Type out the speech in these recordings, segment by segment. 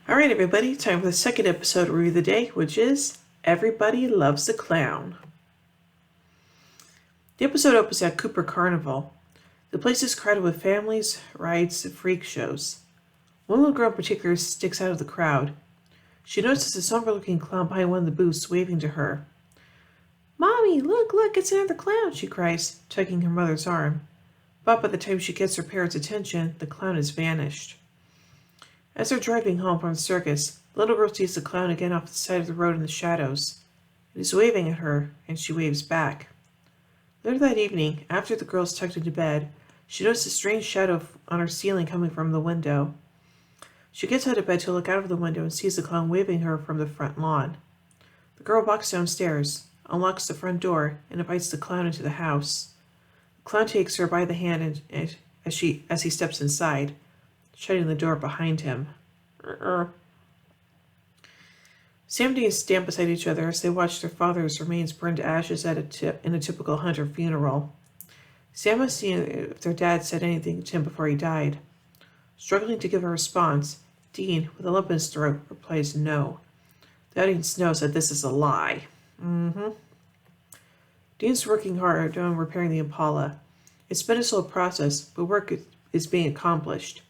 All right, everybody, time for the second episode review of the day, which is Everybody Loves a Clown. The episode opens at Cooper Carnival. The place is crowded with families, rides, and freak shows. One little girl in particular sticks out of the crowd. She notices a somber-looking clown behind one of the booths waving to her. "Mommy, look, it's another clown," she cries, tugging her mother's arm. But by the time she gets her parents' attention, the clown has vanished. As they're driving home from the circus, the little girl sees the clown again off the side of the road in the shadows. It is waving at her, and she waves back. Later that evening, after the girl is tucked into bed, she notices a strange shadow on her ceiling coming from the window. She gets out of bed to look out of the window and sees the clown waving her from the front lawn. The girl walks downstairs, unlocks the front door, and invites the clown into the house. The clown takes her by the hand as he steps inside, shutting the door behind him. Sam and Dean stand beside each other as they watch their father's remains burn to ashes in a typical Hunter funeral. Sam has seen if their dad said anything to him before he died. Struggling to give a response, Dean, with a lump in his throat, replies no. The audience knows that this is a lie. Dean's working hard on repairing the Impala. It's been a slow process, but work is being accomplished.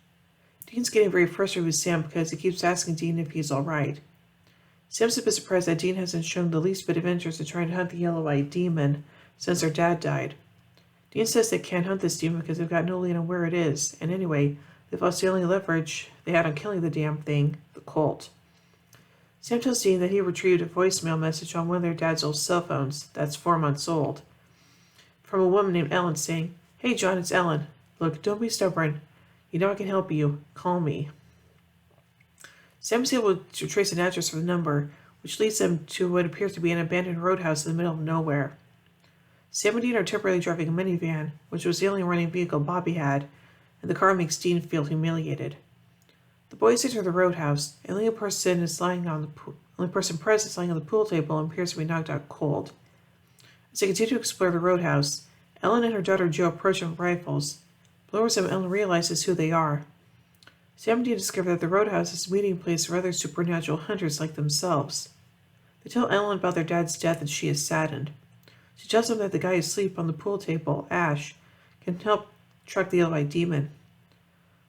Dean's getting very frustrated with Sam because he keeps asking Dean if he's all right. Sam's a bit surprised that Dean hasn't shown the least bit of interest in trying to hunt the yellow-eyed demon since their dad died. Dean says they can't hunt this demon because they've got no lead on where it is, and anyway, they've lost the only leverage they had on killing the damn thing, the Colt. Sam tells Dean that he retrieved a voicemail message on one of their dad's old cell phones that's 4 months old, from a woman named Ellen saying, "Hey John, it's Ellen. Look, don't be stubborn. You know I can help you. Call me." Sam is able to trace an address for the number, which leads them to what appears to be an abandoned roadhouse in the middle of nowhere. Sam and Dean are temporarily driving a minivan, which was the only running vehicle Bobby had, and the car makes Dean feel humiliated. The boys enter the roadhouse, and the only person present is lying on the pool table and appears to be knocked out cold. As they continue to explore the roadhouse, Ellen and her daughter Joe approach them with rifles. Lowers them, Ellen realizes who they are. Sam and Dean discover that the roadhouse is a meeting place for other supernatural hunters like themselves. They tell Ellen about their dad's death and she is saddened. She tells them that the guy asleep on the pool table, Ash, can help track the yellow-eyed demon.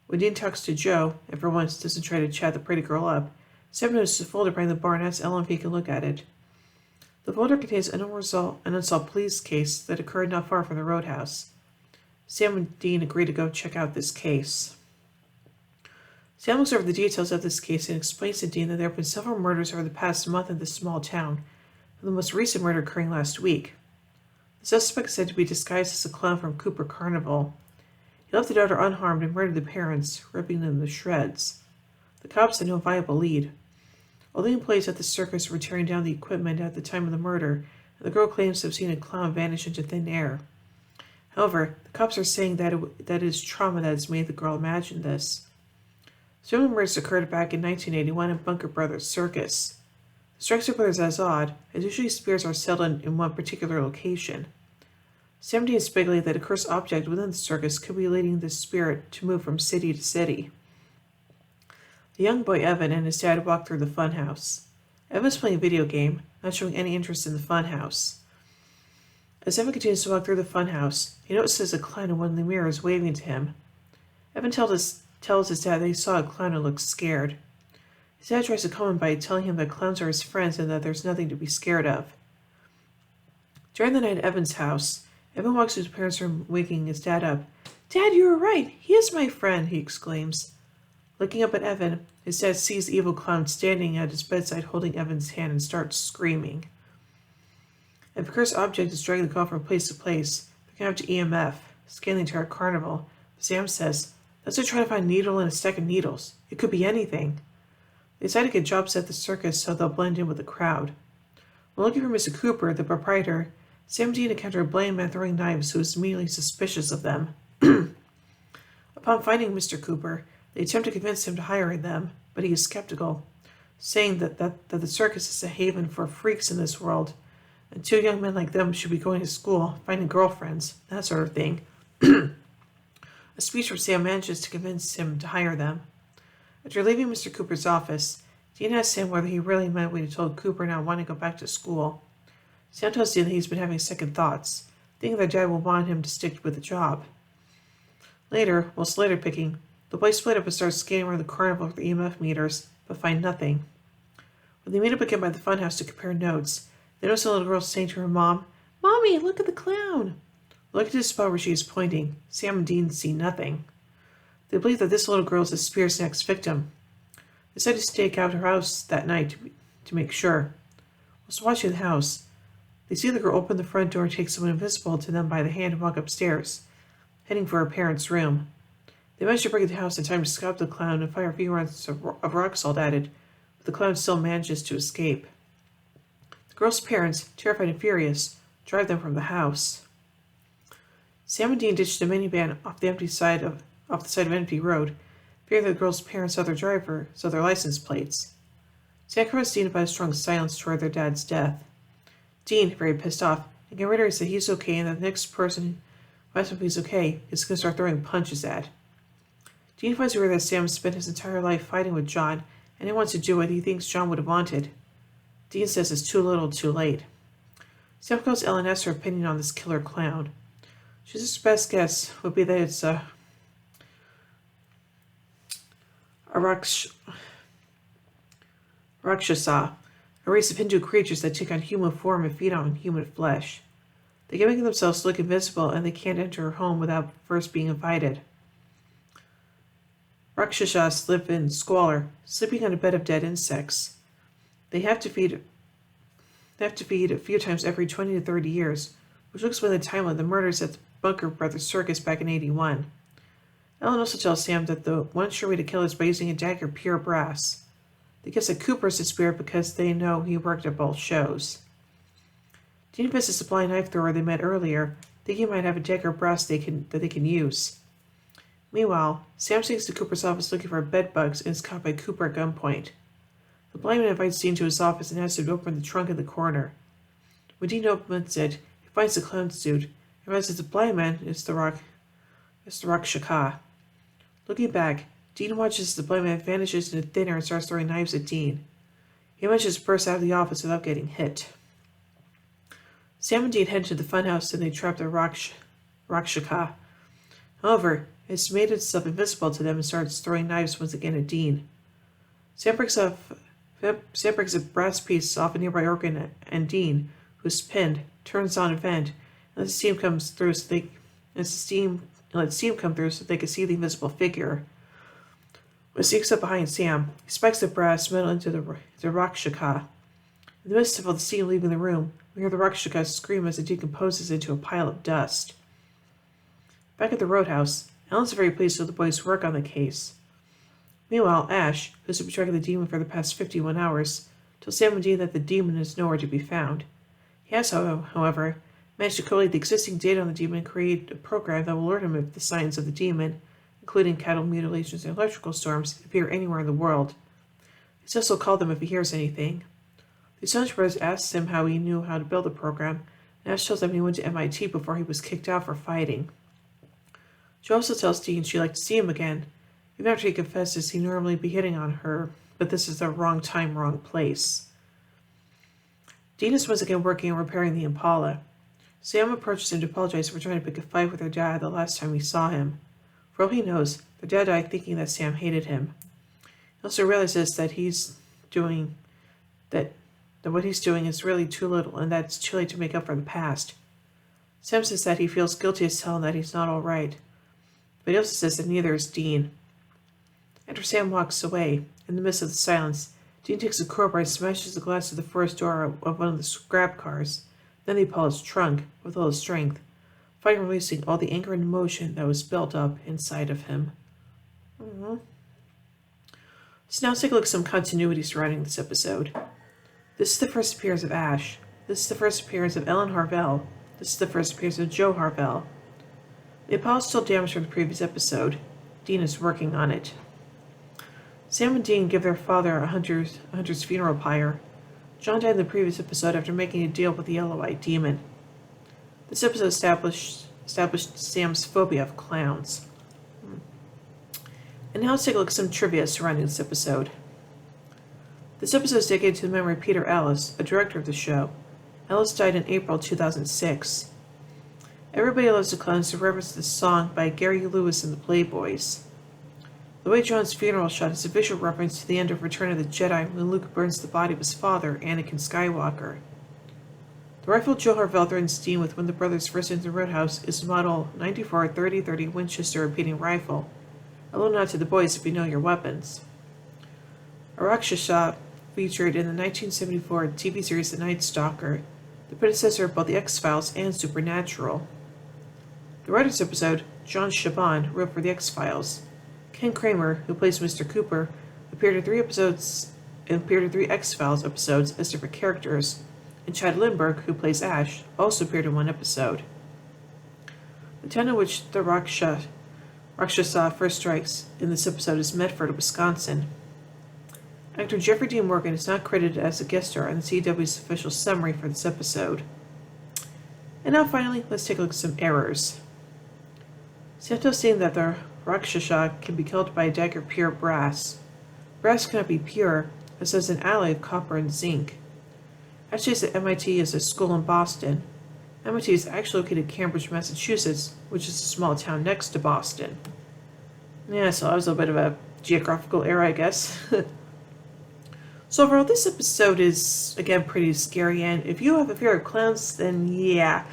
When Dean talks to Joe, and for once doesn't try to chat the pretty girl up, Sam notices a folder behind the bar and asks Ellen if he can look at it. The folder contains an unsolved police case that occurred not far from the roadhouse. Sam and Dean agree to go check out this case. Sam looks over the details of this case and explains to Dean that there have been several murders over the past month in this small town, with the most recent murder occurring last week. The suspect is said to be disguised as a clown from Cooper Carnival. He left the daughter unharmed and murdered the parents, ripping them to shreds. The cops had no viable lead. All the employees at the circus were tearing down the equipment at the time of the murder, and the girl claims to have seen a clown vanish into thin air. However, the cops are saying that it is trauma that has made the girl imagine this. Similar murders occurred back in 1981 in Bunker Brothers Circus. It strikes our brothers as odd, as usually spears are settled in one particular location. Sam and Dean speculate that a cursed object within the circus could be leading the spirit to move from city to city. The young boy Evan and his dad walk through the funhouse. Evan's playing a video game, not showing any interest in the funhouse. As Evan continues to walk through the funhouse, he notices a clown in one of the mirrors waving to him. Evan tells his dad that he saw a clown and looked scared. His dad tries to calm him by telling him that clowns are his friends and that there's nothing to be scared of. During the night at Evan's house, Evan walks to his parents' room, waking his dad up. "Dad, you were right. He is my friend," he exclaims. Looking up at Evan, his dad sees the evil clown standing at his bedside holding Evan's hand and starts screaming. If a cursed object is dragging the girl from place to place, they can have to EMF, scan the entire carnival. Sam says, "That's like trying to find a needle in a stack of needles. It could be anything." They decide to get jobs at the circus so they'll blend in with the crowd. While looking for Mr. Cooper, the proprietor, Sam and Dean encounter a blind man throwing knives who is immediately suspicious of them. Upon finding Mr. Cooper, they attempt to convince him to hire them, but he is skeptical, saying that the circus is a haven for freaks in this world, and two young men like them should be going to school, finding girlfriends, that sort of thing. A speech from Sam manages to convince him to hire them. After leaving Mr. Cooper's office, Dean asked Sam whether he really meant what he told Cooper not wanting to go back to school. Sam tells Dean that he's been having second thoughts, thinking that Dad will want him to stick with the job. Later, while slider picking, the boys split up and start scanning around the carnival for the EMF meters, but find nothing. When they meet up again by the funhouse to compare notes, they notice a little girl saying to her mom, "Mommy, look at the clown!" Looking to the spot where she is pointing, Sam and Dean see nothing. They believe that this little girl is the Spear's next victim. They decide to stake out her house that night to make sure. Whilst watching the house, they see the girl open the front door and take someone invisible to them by the hand and walk upstairs, heading for her parents' room. They manage to break into the house in time to stop the clown and fire a few rounds of rock salt at it, but the clown still manages to escape. The girl's parents, terrified and furious, drive them from the house. Sam and Dean ditch the minivan off the side of an empty road, fearing that the girl's parents saw their license plates. Sam confronts Dean about his strong silence toward their dad's death. Dean, very pissed off, again reiterates that he's okay and that the next person who asks him if he's okay is going to start throwing punches at. Dean finds aware that Sam spent his entire life fighting with John and he wants to do what he thinks John would have wanted. Dean says it's too little too late. Sam calls Ellen and asks her opinion on this killer clown. She says her best guess would be that it's a Rakshasa, a race of Hindu creatures that take on human form and feed on human flesh. They can make themselves look invisible and they can't enter her home without first being invited. Rakshasas live in squalor, sleeping on a bed of dead insects. They have to feed a few times every 20 to 30 years, which looks within the timeline of the murders at the Bunker Brothers Circus back in 81. Ellen also tells Sam that the one sure way to kill is by using a dagger pure brass. They guess that Cooper's the spirit because they know he worked at both shows. Dean visits the blind knife thrower they met earlier, thinking he might have a dagger of brass that they can use. Meanwhile, Sam sneaks to Cooper's office looking for bedbugs and is caught by Cooper at gunpoint. The blind man invites Dean to his office and asks him to open the trunk in the corner. When Dean opens it, he finds the clown suit and realizes the blind man is the Rakshaka. Looking back, Dean watches as the blind man vanishes into thin air and starts throwing knives at Dean. He manages to burst out of the office without getting hit. Sam and Dean head to the funhouse and they trap the Rakshaka. However, it's made itself invisible to them and starts throwing knives once again at Dean. Sam breaks a brass piece off a nearby organ and Dean, who's pinned, turns on a vent and lets steam come through so they can see the invisible figure. When it sneaks up behind Sam, he spikes the brass metal into the Rakshaka. In the midst of all the steam leaving the room, we hear the Rakshaka scream as it decomposes into a pile of dust. Back at the roadhouse, Ellen's very pleased with the boys' work on the case. Meanwhile, Ash, who's been tracking the demon for the past 51 hours, tells Sam and Dean that the demon is nowhere to be found. He has, however, managed to collate the existing data on the demon and create a program that will alert him if the signs of the demon, including cattle mutilations and electrical storms, appear anywhere in the world. He's also called them if he hears anything. The Jonas Brothers asks him how he knew how to build the program, and Ash tells them he went to MIT before he was kicked out for fighting. She also tells Dean she'd like to see him again, even after he confesses he'd normally be hitting on her, but this is the wrong time, wrong place. Dean is once again working on repairing the Impala. Sam approaches him to apologize for trying to pick a fight with their dad the last time he saw him. For all he knows, their dad died thinking that Sam hated him. He also realizes that what he's doing is really too little and that it's too late to make up for the past. Sam says that he feels guilty as hell and that he's not all right. But he also says that neither is Dean. After Sam walks away, in the midst of the silence, Dean takes a crowbar and smashes the glass of the first door of one of the scrap cars. Then they pull his trunk with all his strength, finally releasing all the anger and emotion that was built up inside of him. So now let's take a look at some continuity surrounding this episode. This is the first appearance of Ash. This is the first appearance of Ellen Harvell. This is the first appearance of Joe Harvell. The Impala is still damaged from the previous episode. Dean is working on it. Sam and Dean give their father a hunter's funeral pyre. John died in the previous episode after making a deal with the yellow-eyed demon. This episode established Sam's phobia of clowns. And now let's take a look at some trivia surrounding this episode. This episode is dedicated to the memory of Peter Ellis, a director of the show. Ellis died in April 2006. Everybody Loves the Clown is a reference to the song by Gary Lewis and the Playboys. The way John's funeral shot is a visual reference to the end of Return of the Jedi when Luke burns the body of his father, Anakin Skywalker. The rifle Joe Harvell threatens Dean with when the brothers first enter the Roadhouse is model 94-30-30 Winchester repeating rifle. A little nod to the boys if you know your weapons. A Rakshasa featured in the 1974 TV series The Knight Stalker, the predecessor of both The X-Files and Supernatural. The writer's episode, John Shaban, wrote for The X-Files. Ken Kramer, who plays Mr. Cooper, appeared in three X-Files episodes as different characters, and Chad Lindbergh, who plays Ash, also appeared in one episode. The town in which the Rakshasa first strikes in this episode is Medford, Wisconsin. Actor Jeffrey Dean Morgan is not credited as a guest star on the CW's official summary for this episode. And now finally, let's take a look at some errors. Santos saying that the Rakshasa can be killed by a dagger of pure brass. Brass cannot be pure, as it is an alloy of copper and zinc. Ash says that MIT is a school in Boston. MIT is actually located in Cambridge, Massachusetts, which is a small town next to Boston. Yeah, so that was a bit of a geographical error, I guess. So overall, this episode is, again, pretty scary, and if you have a fear of clowns, then yeah,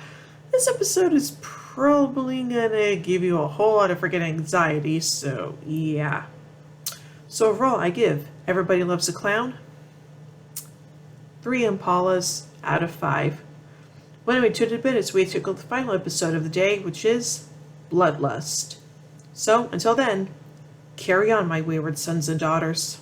this episode is probably gonna give you a whole lot of freaking anxiety, so yeah. So overall, I give Everybody Loves a Clown 3 Impalas out of 5. Well, anyway, 2 minutes, we took the final episode of the day, which is Bloodlust. So, until then, carry on, my wayward sons and daughters.